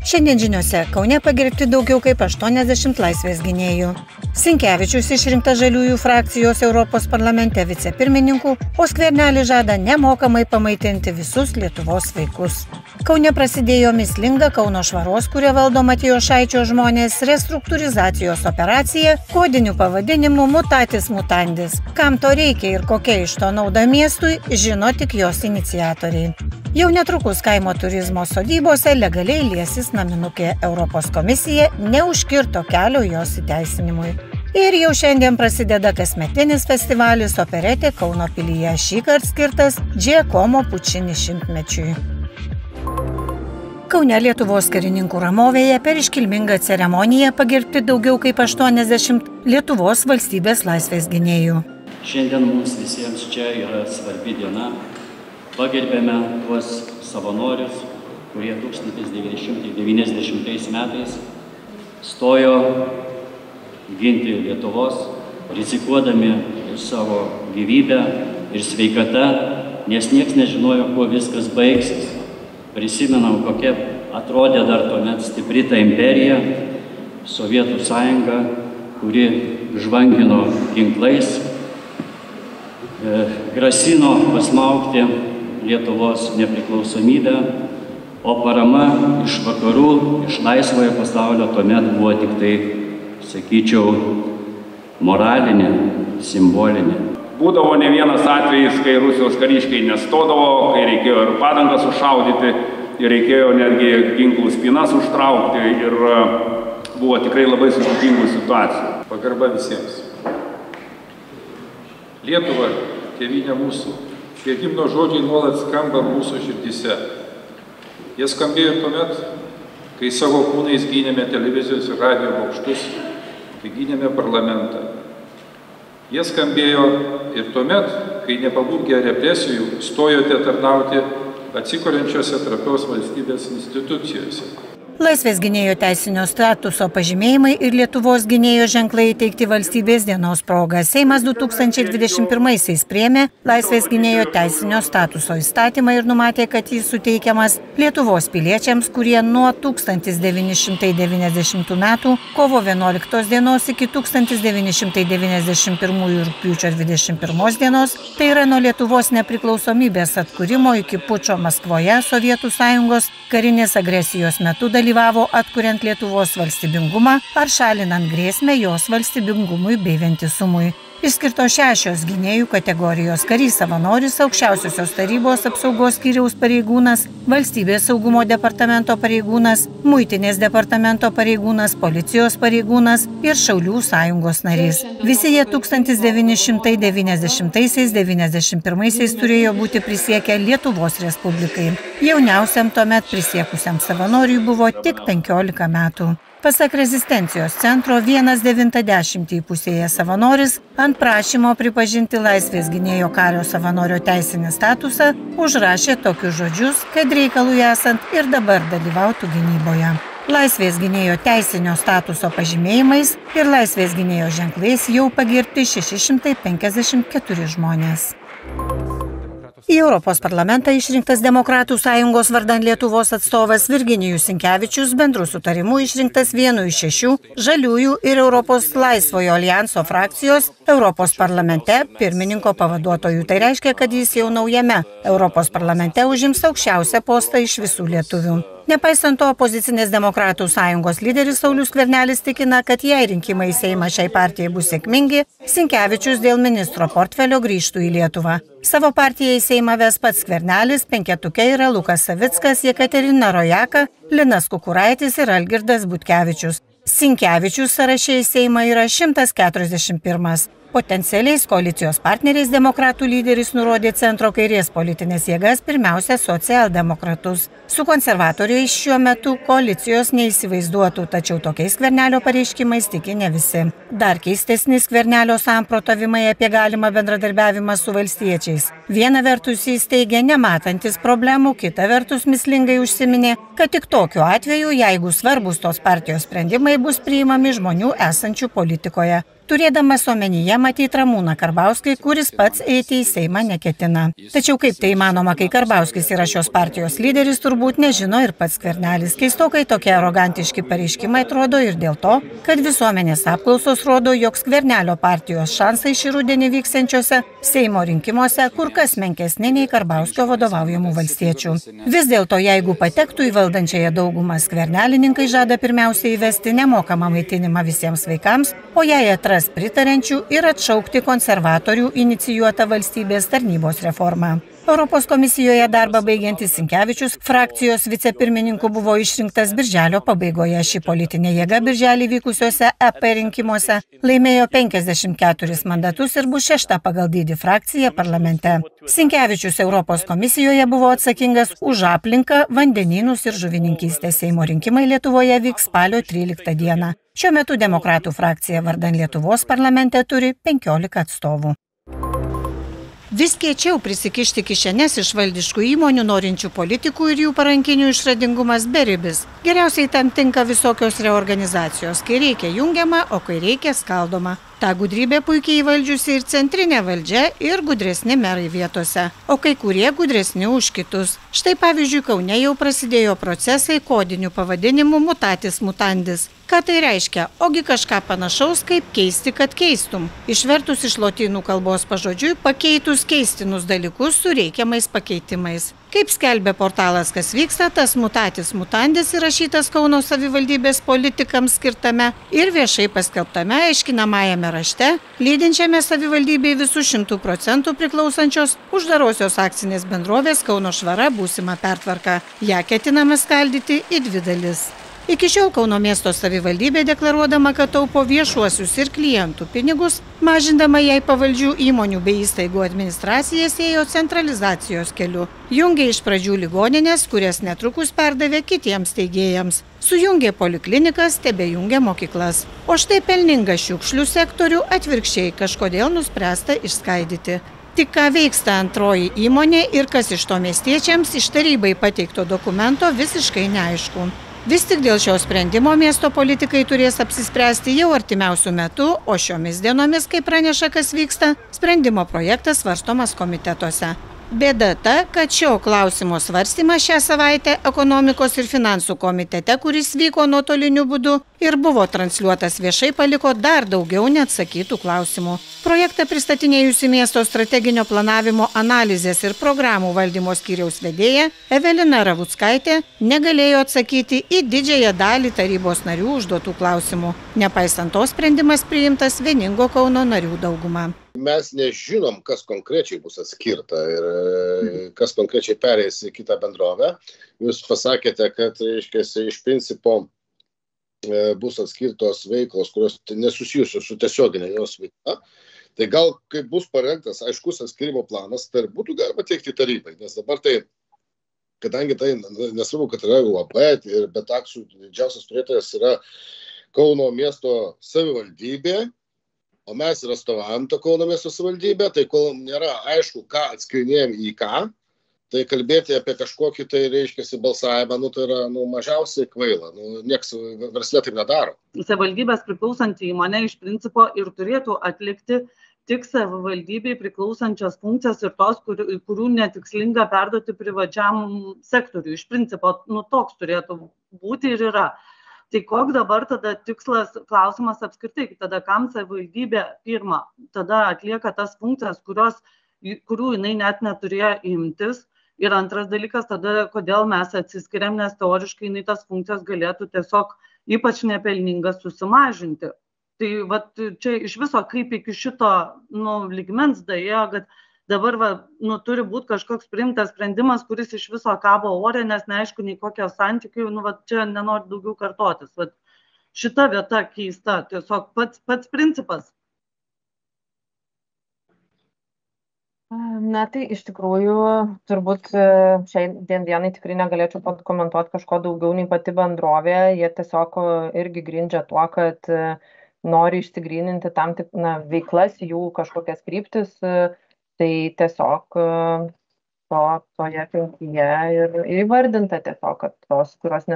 Šiandien žiniose Kaune pagerbti daugiau kaip 80 laisvės gynėjų. Sinkevičius išrinktas Žaliųjų frakcijos Europos parlamente vicepirmininku, o Skvernelis žada nemokamai pamaitinti visus Lietuvos vaikus. Kaune prasidėjo mįslinga Kauno švaros, kuria valdo Matijošaičio žmonės, restruktūrizacijos operacija kodiniu pavadinimu Mutatis Mutandis. Kam to reikia ir kokia iš to nauda miestui, žino tik jos iniciatoriai. Jau netrukus kaimo turizmo sodybose legaliai liesis naminukė. Europos komisija neužkirto kelio jos įteisinimui. Ir jau šiandien prasideda kasmetinis festivalis Operetė Kauno pilyje, šįkart skirtas Giacomo Puccini šimtmečiui. Kaune Lietuvos karininkų ramovėje per iškilmingą ceremoniją pagerbti daugiau kaip 80 Lietuvos valstybės laisvės gynėjų. Šiandien mums visiems čia yra svarbi diena. Pagerbėme tuos savanorius, kurie 1990 metais stojo ginti Lietuvos, rizikuodami ir savo gyvybę, ir sveikatą, nes nieks nežinojo, kuo viskas baigsis. Prisimenam, kokia atrodė dar tuomet stipri ta imperija, Sovietų sąjunga, kuri žvangino ginklais, grasino pasmaugti Lietuvos nepriklausomybę, o parama iš vakarų, iš laisvojo pasaulio tuomet buvo tik tai, sakyčiau, moralinė, simbolinė. Būdavo ne vienas atvejis, kai Rusijos kariškiai nestodavo, kai reikėjo ir padangas užšaudyti, ir reikėjo netgi ginklų spynas užtraukti, ir buvo tikrai labai sudėtingų situacijų. Pagarba visiems. Lietuva, tėvynė mūsų. Šie himno žodžiai nuolat skamba mūsų širdyse. Jie skambėjo ir tuomet, kai savo kūnais gynėme televizijos ir radijo bokštus, kai gynėme parlamentą. Jie skambėjo ir tuomet, kai nepabūgę represijų stojote tarnauti atsikuriančiose trapios valstybės institucijose. Laisvės gynėjo teisinio statuso pažymėjimai ir Lietuvos gynėjo ženklai įteikti valstybės dienos proga. Seimas 2021-aisiais priėmė Laisvės gynėjo teisinio statuso įstatymą ir numatė, kad jis suteikiamas Lietuvos piliečiams, kurie nuo 1990 metų kovo 11 dienos iki 1991 rugpjūčio 21 dienos, tai yra nuo Lietuvos nepriklausomybės atkūrimo iki pučo Maskvoje Sovietų sąjungos karinės agresijos metu dalyvavo atkuriant Lietuvos valstybingumą ar šalinant grėsmę jos valstybingumui bei vientisumui. Išskirtos 6 gynėjų kategorijos: karys savanoris, aukščiausiosios tarybos apsaugos skyriaus pareigūnas, valstybės saugumo departamento pareigūnas, muitinės departamento pareigūnas, policijos pareigūnas ir Šaulių sąjungos narys. Visi jie 1990-91 turėjo būti prisiekę Lietuvos Respublikai. Jauniausiam tuomet prisiekusiam savanoriui buvo tik 15 metų. Pasak Rezistencijos centro, 1/90 įpusėję savanoris ant prašymo pripažinti laisvės gynėjo kario savanorio teisinį statusą užrašė tokius žodžius, kad reikalui esant ir dabar dalyvautų gynyboje. Laisvės gynėjo teisinio statuso pažymėjimais ir laisvės gynėjo ženklais jau pagerbti 654 žmonės. Į Europos parlamentą išrinktas Demokratų sąjungos vardan Lietuvos atstovas Virginijus Sinkevičius bendru sutarimu išrinktas vienu iš 6 Žaliųjų ir Europos laisvojo alijanso frakcijos Europos parlamente pirmininko pavaduotojų. Tai reiškia, kad jis jau naujame Europos parlamente užims aukščiausią postą iš visų lietuvių. Nepaisant to, opozicinės Demokratų sąjungos lyderis Saulius Skvernelis tikina, kad jei rinkimai į Seimą šiai partijai bus sėkmingi, Sinkevičius dėl ministro portfelio grįžtų į Lietuvą. Savo partiją į Seimą ves pats Skvernelis, penketuke yra Lukas Savickas, Jekaterina Rojaka, Linas Kukuraitis ir Algirdas Butkevičius. Sinkevičius sąraše į Seimą yra 141. Potencialiais koalicijos partneriais Demokratų lyderis nurodė centro kairės politinės jėgas, pirmiausia socialdemokratus. Su konservatoriais šiuo metu koalicijos neįsivaizduotų, tačiau tokiais Skvernelio pareiškimais tiki ne visi. Dar keistesni Skvernelio samprotavimai apie galimą bendradarbiavimą su valstiečiais. Viena vertus jis teigia nematantis problemų, kita vertus mįslingai užsiminė, kad tik tokiu atveju, jeigu svarbus tos partijos sprendimai bus priimami žmonių esančių politikoje. turėdamas omenyje matyt Ramūną Karbauskį, kuris pats eiti į Seimą neketina. Tačiau kaip tai įmanoma, kai Karbauskis yra šios partijos lyderis, turbūt nežino ir pats Skvernelis. Keistokai tokie arogantiški pareiškimai atrodo ir dėl to, kad visuomenės apklausos rodo, jog Skvernelio partijos šansai šį rudenį vyksiančiose Seimo rinkimuose kur kas menkesni nei Karbauskio vadovaujamų valstiečių. Vis dėlto, jeigu patektų į valdančiąją daugumą, skvernelininkai žada pirmiausia įvesti nemokamą maitinimą visiems vaikams, o jei atras pritarančių ir atšaukti konservatorių inicijuotą valstybės tarnybos reformą. Europos komisijoje darbą baigiantis Sinkevičius frakcijos vicepirmininku buvo išrinktas birželio pabaigoje. Ši politinė jėga birželį vykusiuose EP rinkimuose laimėjo 54 mandatus ir bus 6. pagal dydį frakcija parlamente. Sinkevičius Europos komisijoje buvo atsakingas už aplinką, vandenynus ir žuvininkystę. Seimo rinkimai Lietuvoje vyks spalio 13 dieną. Šiuo metu demokratų frakcija vardan Lietuvos parlamente turi 15 atstovų. Vis kiečiau prisikišti kišenes iš valdiškų įmonių norinčių politikų ir jų parankinių išradingumas beribis. Geriausiai tam tinka visokios reorganizacijos, kai reikia jungiama, o kai reikia skaldoma. Ta gudrybė puikiai įvaldžiusi ir centrinė valdžia, ir gudresni merai vietose, o kai kurie gudresni už kitus. Štai pavyzdžiui, Kaune jau prasidėjo procesai kodiniu pavadinimu mutatis mutandis. Ką tai reiškia? Ogi kažką panašaus, kaip keisti, kad keistum. Išvertus iš lotynų kalbos pažodžiui, pakeitus keistinus dalykus su reikiamais pakeitimais. Kaip skelbė portalas Kas vyksta, tas mutatis mutandis įrašytas Kauno savivaldybės politikams skirtame ir viešai paskelbtame aiškinamajame rašte, lydinčiame savivaldybei visų 100% priklausančios uždarosios akcinės bendrovės Kauno švara būsimą pertvarką. Ja ketinama skaldyti į 2 dalis. Iki šiol Kauno miesto savivaldybė deklaruodama, kad taupo viešuosius ir klientų pinigus, mažindama jai pavaldžių įmonių bei įstaigų administracijas ėjo centralizacijos keliu. Jungė iš pradžių ligoninės, kurias netrukus perdavė kitiems steigėjams. Sujungė poliklinikas, tebejungė mokyklas. O štai pelningą šiukšlių sektorių atvirkščiai kažkodėl nuspręsta išskaidyti. Tik ką veiksta antroji įmonė ir kas iš to miestiečiams iš tarybai pateikto dokumento visiškai neaišku. Vis tik dėl šio sprendimo miesto politikai turės apsispręsti jau artimiausių metų, o šiomis dienomis, kai praneša Kas vyksta, sprendimo projektas svarstomas komitetuose. Bėda ta, kad šio klausimo svarstymas šią savaitę ekonomikos ir finansų komitete, kuris vyko nuotoliniu būdu ir buvo transliuotas viešai, paliko dar daugiau neatsakytų klausimų. Projektą pristatinėjusi miesto strateginio planavimo analizės ir programų valdymo skyriaus vedėja Evelina Ravuckaitė negalėjo atsakyti į didžiąją dalį tarybos narių užduotų klausimų. Nepaisant to, sprendimas priimtas vieningo Kauno narių dauguma. Mes nežinom, kas konkrečiai bus atskirta ir kas konkrečiai perės į kitą bendrovę. Jūs pasakėte, kad iš principo bus atskirtos veiklos, kurios nesusijusios su tiesioginė jos veikla. Tai gal, kai bus parengtas aiškus atskirimo planas, tai būtų galima teikti tarybai. Nes dabar tai, kadangi tai nesvarbu, kad yra UAB, bet akcijų didžiausias turėtojas yra Kauno miesto savivaldybė, o mes ir atstovaujam tą Kauno miesto savivaldybę, tai kol nėra aišku, ką atskirinėjom į ką, tai kalbėti apie kažkokį tai reiškiasi balsavimą, tai yra mažiausiai kvaila. Nieks versle taip nedaro. Savivaldybės priklausanti įmonė iš principo ir turėtų atlikti tik savivaldybei priklausančias funkcijas ir tos, kurių netikslinga perduoti privačiam sektoriui. Iš principo, toks turėtų būti ir yra. Tai koks dabar tada tikslas, klausimas apskritai, tada kam savivaldybė pirma, tada atlieka tas funkcijas, kurių jinai net neturėjo imtis. Ir antras dalykas, tada kodėl mes atsiskiriam, nes teoriškai jinai tas funkcijas galėtų tiesiog ypač nepelningas susimažinti. Tai čia iš viso kaip iki šito lygmens daėjo, kad dabar turi būti kažkoks priimtas sprendimas, kuris iš viso kabo ore, nes neaišku, nei kokie santykiai, čia nenoriu daugiau kartotis. Šita vieta keista, tiesiog pats principas. Na tai iš tikrųjų turbūt šiai dienai tikrai negalėčiau komentuoti kažko daugiau nei pati bendrovė. Jie tiesiog irgi grindžia tuo, kad nori išsigryninti tam tik veiklas, jų kažkokias kryptis. Tai tiesiog toje apimtyje ir įvardinta tiesiog, kad tos, kurios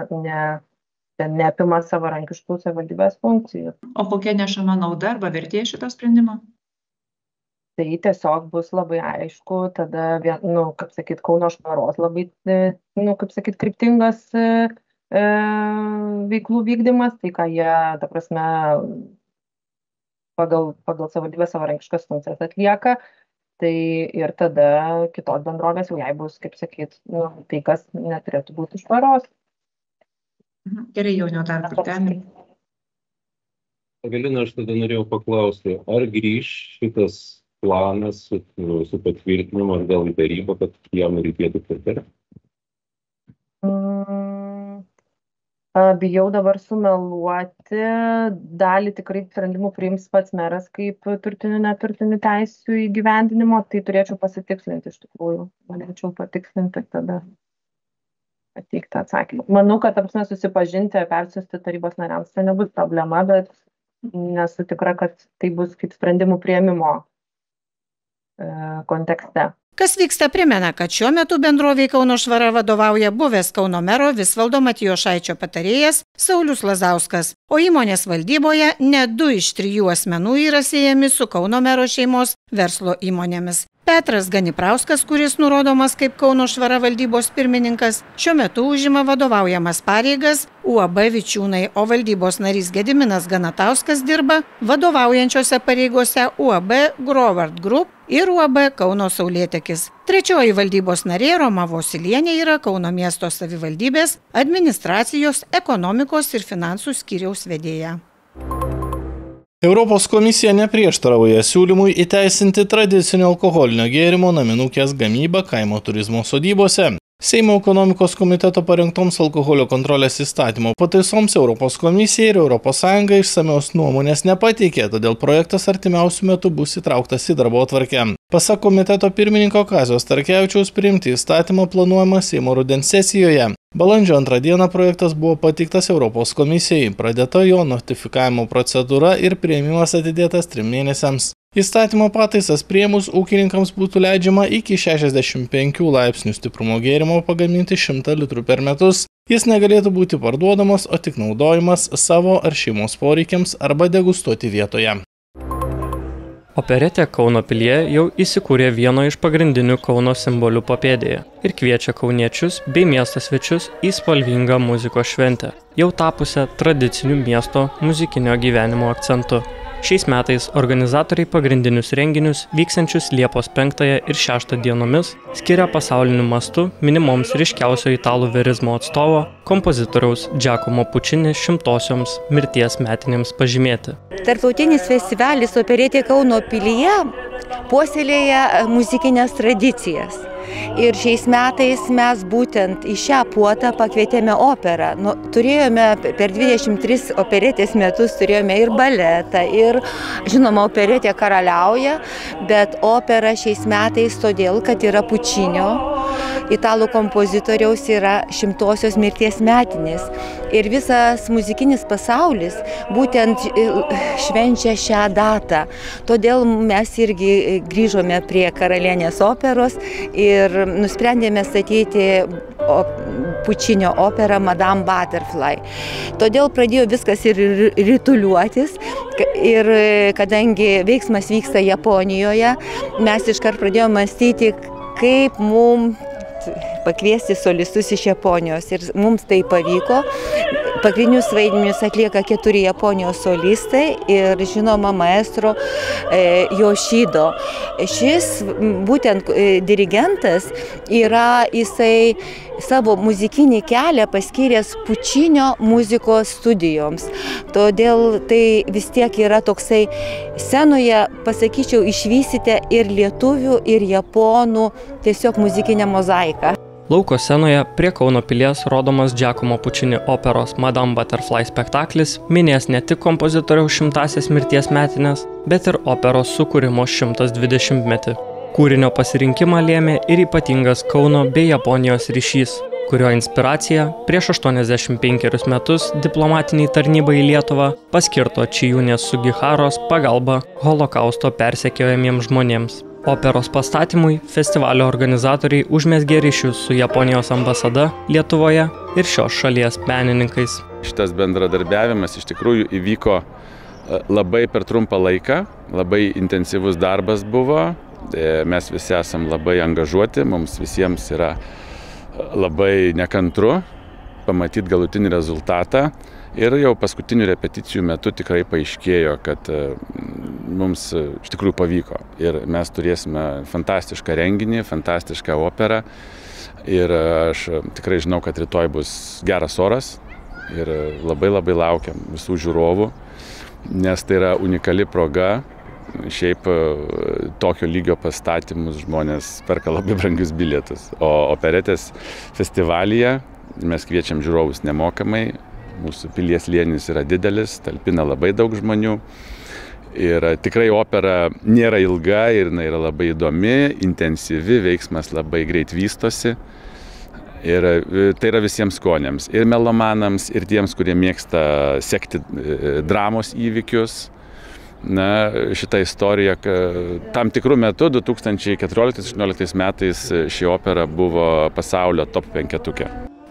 čia neapima savarankiškų savivaldybės funkcijų. O kokia nešama nauda arba vertė šito sprendimo? Tai tiesiog bus labai aišku, tada, kaip sakyt, Kauno švaros labai, kaip sakyt, kryptingas veiklų vykdymas, tai ką jie, ta prasme, pagal savivaldybės savarankiškas funkcijas atlieka, tai ir tada kitos bendrovės jau jai bus, kaip sakyt, tai kas neturėtų būti švaros. Gerai, Jaunio, dar kartelį. Evelina, aš tada norėjau paklausti, ar grįš šitas planas su patvirtinimu ar gal į tarybą, kad jam reikėtų pritarti? Bijau dabar sumeluoti, dalį tikrai sprendimų priims pats meras kaip turtinių neturtinių teisių įgyvendinimo, tai turėčiau pasitikslinti iš tikrųjų, norėčiau patikslinti tada pateikti atsakymą. Manau, kad apsime susipažinti, persiųsti tarybos nariams, tai nebus problema, bet nesu tikra, kad tai bus kaip sprendimų priėmimo kontekste. Kas vyksta primena, kad šiuo metu bendrovei Kauno švara vadovauja buvęs Kauno mero Visvaldo Matijošaičio patarėjas Saulius Lazauskas, o įmonės valdyboje net 2 iš 3 asmenų yra siejami su Kauno mero šeimos verslo įmonėmis. Petras Ganiprauskas, kuris nurodomas kaip Kauno švara valdybos pirmininkas, šiuo metu užima vadovaujamas pareigas UAB Vičiūnai, o valdybos narys Gediminas Ganatauskas dirba vadovaujančiose pareigose UAB Grovart Group ir UAB Kauno Saulėtekis. Trečioji valdybos narė Roma Vosilienė yra Kauno miesto savivaldybės administracijos, ekonomikos ir finansų skyriaus vedėja. Europos komisija neprieštarauja siūlymui įteisinti tradicinio alkoholinio gėrimo naminukės gamybą kaimo turizmo sodybose. Seimo ekonomikos komiteto parengtoms alkoholio kontrolės įstatymo pataisoms Europos komisija ir ES išsamios nuomonės nepateikė, todėl projektas artimiausių metų bus įtrauktas į darbotvarkę. Pasak komiteto pirmininko Kazio Starkevičiaus, priimti įstatymą planuojama Seimo rudens sesijoje. Balandžio 2 dieną projektas buvo pateiktas Europos komisijai, pradėta jo notifikavimo procedūra ir priėmimas atidėtas 3 mėnesiams. Įstatymo pataisas priėmus ūkininkams būtų leidžiama iki 65 laipsnių stiprumo gėrimo pagaminti 100 litrų per metus. Jis negalėtų būti parduodamas, o tik naudojimas savo ar šeimos poreikiams arba degustuoti vietoje. Operetė Kauno pilyje jau įsikūrė vieno iš pagrindinių Kauno simbolių papėdėje ir kviečia kauniečius bei miesto svečius į spalvingą muzikos šventę, jau tapusią tradiciniu miesto muzikinio gyvenimo akcentu. Šiais metais organizatoriai pagrindinius renginius vyksiančius Liepos 5 ir 6 dienomis skiria pasauliniu mastu minimoms ryškiausio italų verizmo atstovo, kompozitoriaus Giacomo Puccini 100-osioms mirties metinėms pažymėti. Tarptautinis festivalis Operetė Kauno pilyje puoselėja muzikinės tradicijas. Ir šiais metais mes būtent į šią puotą pakvietėme operą. Turėjome per 23 operetės metus, turėjome ir baletą, ir, žinoma, operetė karaliauja, bet opera šiais metais todėl, kad yra Pučinio, italų kompozitoriaus, yra 100-osios mirties metinės. Ir visas muzikinis pasaulis būtent švenčia šią datą. Todėl mes irgi grįžome prie karalienės operos ir nusprendėme statyti Pučinio operą Madame Butterfly. Todėl pradėjo viskas ir rituliuotis. Ir kadangi veiksmas vyksta Japonijoje, mes iškart pradėjome mąstyti, kaip mums pakviesti solistus iš Japonijos. Ir mums tai pavyko. Pagrindinius vaidmenius atlieka 4 Japonijos solistai ir, žinoma, maestro Yoshido. Šis būtent dirigentas yra jisai savo muzikinį kelią paskyręs Pučinio muzikos studijoms. Todėl tai vis tiek yra toksai scenoje, pasakyčiau, išvysite ir lietuvių, ir japonų tiesiog muzikinę mozaiką. Lauko scenoje prie Kauno pilies rodomas Giacomo Puccini operos Madame Butterfly spektaklis minės ne tik kompozitoriaus 100-asias mirties metinės, bet ir operos sukūrimo 120-metį. Kūrinio pasirinkimą lėmė ir ypatingas Kauno bei Japonijos ryšys, kurio inspiracija prieš 85 metus diplomatiniai tarnybai į Lietuvą paskirto Čijūnės Sugiharos pagalba holokausto persekiojamiems žmonėms. Operos pastatymui festivalio organizatoriai užmezgė ryšius su Japonijos ambasada Lietuvoje ir šios šalies menininkais. Šitas bendradarbiavimas iš tikrųjų įvyko labai per trumpą laiką, labai intensyvus darbas buvo, mes visi esam labai angažuoti, mums visiems yra labai nekantru pamatyti galutinį rezultatą ir jau paskutinių repeticijų metu tikrai paaiškėjo, kad mums iš tikrųjų pavyko ir mes turėsime fantastišką renginį, fantastišką operą ir aš tikrai žinau, kad rytoj bus geras oras ir labai laukiam visų žiūrovų, nes tai yra unikali proga. Šiaip tokio lygio pastatymus žmonės perka labai brangius bilietus, o operetės festivalyje mes kviečiam žiūrovus nemokamai, mūsų Pilies slėnis yra didelis, talpina labai daug žmonių ir tikrai opera nėra ilga ir jinai yra labai įdomi, intensyvi, veiksmas labai greit vystosi ir tai yra visiems skoniams, ir melomanams, ir tiems, kurie mėgsta sekti dramos įvykius. Na, šitą istoriją, tam tikrų metų, 2014-2018 metais ši opera buvo pasaulio top 5.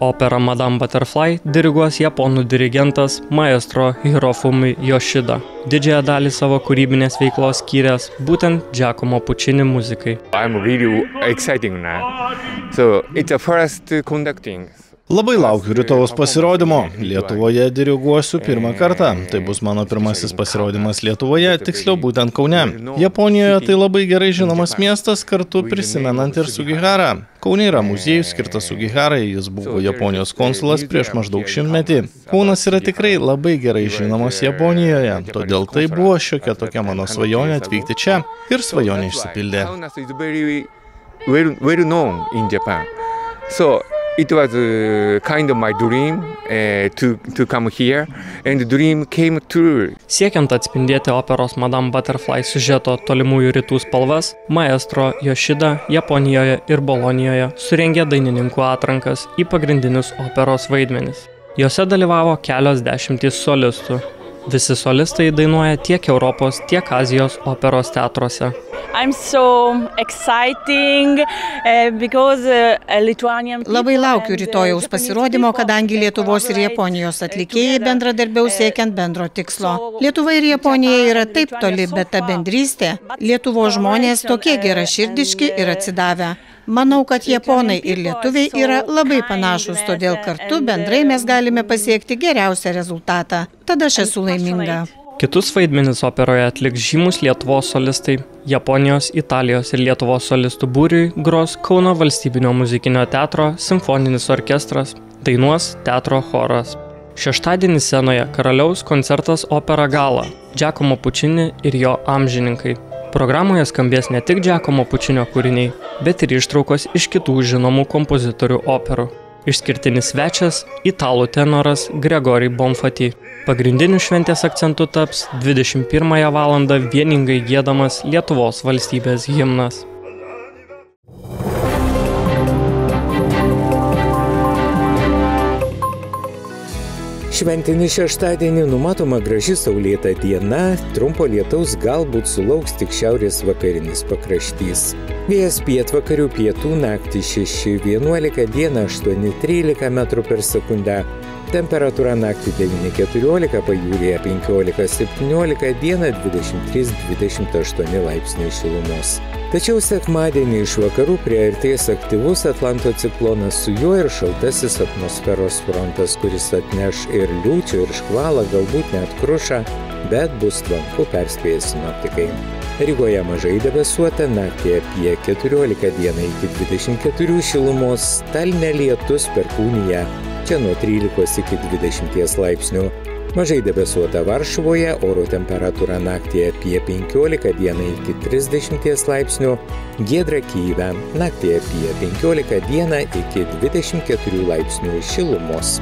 Opera Madame Butterfly diriguos japonų dirigentas maestro Hirofumi Yoshida. Didžiąją dalį savo kūrybinės veiklos skyręs būtent Giacomo Puccini muzikai. I'm really excited now. So it's the first conducting. Labai laukiu rytojaus pasirodymo. Lietuvoje diriguosiu pirmą kartą. Tai bus mano pirmasis pasirodymas Lietuvoje, tiksliau būtent Kaune. Japonijoje tai labai gerai žinomas miestas, kartu prisimenant ir Sugiharą. Kaune yra muziejus skirtas Sugiharai, jis buvo Japonijos konsulas prieš maždaug 100-metį. Kaunas yra tikrai labai gerai žinomas Japonijoje, todėl tai buvo šiokia tokia mano svajonė atvykti čia ir svajonė išsipildė. It was kind of my dream to come here, and the dream came true. Siekiant atspindėti operos Madame Butterfly siužeto tolimųjų rytų spalvas, maestro Yoshida Japonijoje ir Bolonijoje surengė dainininkų atrankas į pagrindinius operos vaidmenis. Jose dalyvavo kelios dešimtys solistų. Visi solistai dainuoja tiek Europos, tiek Azijos operos teatruose. Labai laukiu rytojaus pasirodymo, kadangi Lietuvos ir Japonijos atlikėjai bendradarbiaus siekiant bendro tikslo. Lietuva ir Japonija yra taip toli, bet ta bendrystė, Lietuvos žmonės tokie geraširdiški ir atsidavę. Manau, kad japonai ir lietuviai yra labai panašus, todėl kartu bendrai mes galime pasiekti geriausią rezultatą. Tada aš esu laiminga. Kitus vaidmenis operoje atliks žymus Lietuvos solistai. Japonijos, Italijos ir Lietuvos solistų būriui gros Kauno valstybinio muzikinio teatro simfoninis orkestras, dainuos teatro choras. Šeštadienį scenoje karaliaus koncertas Opera Gala, Giacomo Puccini ir jo amžininkai. Programoje skambės ne tik Giacomo Puccinio kūriniai, bet ir ištraukos iš kitų žinomų kompozitorių operų. Išskirtinis svečias – italų tenoras Gregori Bonfati. Pagrindiniu šventės akcentu taps 21 valandą vieningai giedamas Lietuvos valstybės himnas. Šventinį šeštadienį numatoma graži saulėta diena, trumpo lietaus galbūt sulauks tik šiaurės vakarinis pakraštys. Vėjas pietvakarių pietų naktį 6–11, dieną 8–13 m/s. Temperatūra naktį 9–14, pajūryje 15–17, dieną 23–28 laipsniai šilumos. Tačiau sekmadienį iš vakarų priartės aktyvus Atlanto ciklonas, su juo ir šaltasis atmosferos frontas, kuris atneš ir liūčių, ir škvalą, galbūt net krušą, bet bus tvanku, perspėja sinoptikai. Rygoje mažai debesuota, naktį apie 14, dieną iki 24 šilumos, Taline lietus, Perkūnija, čia nuo 13 iki 20 laipsnių. Mažai debesuota Varšuvoje, oro temperatūra naktį apie 15, dieną iki 30 laipsnių, giedra Kyjive, naktį apie 15, dieną iki 24 laipsnių šilumos.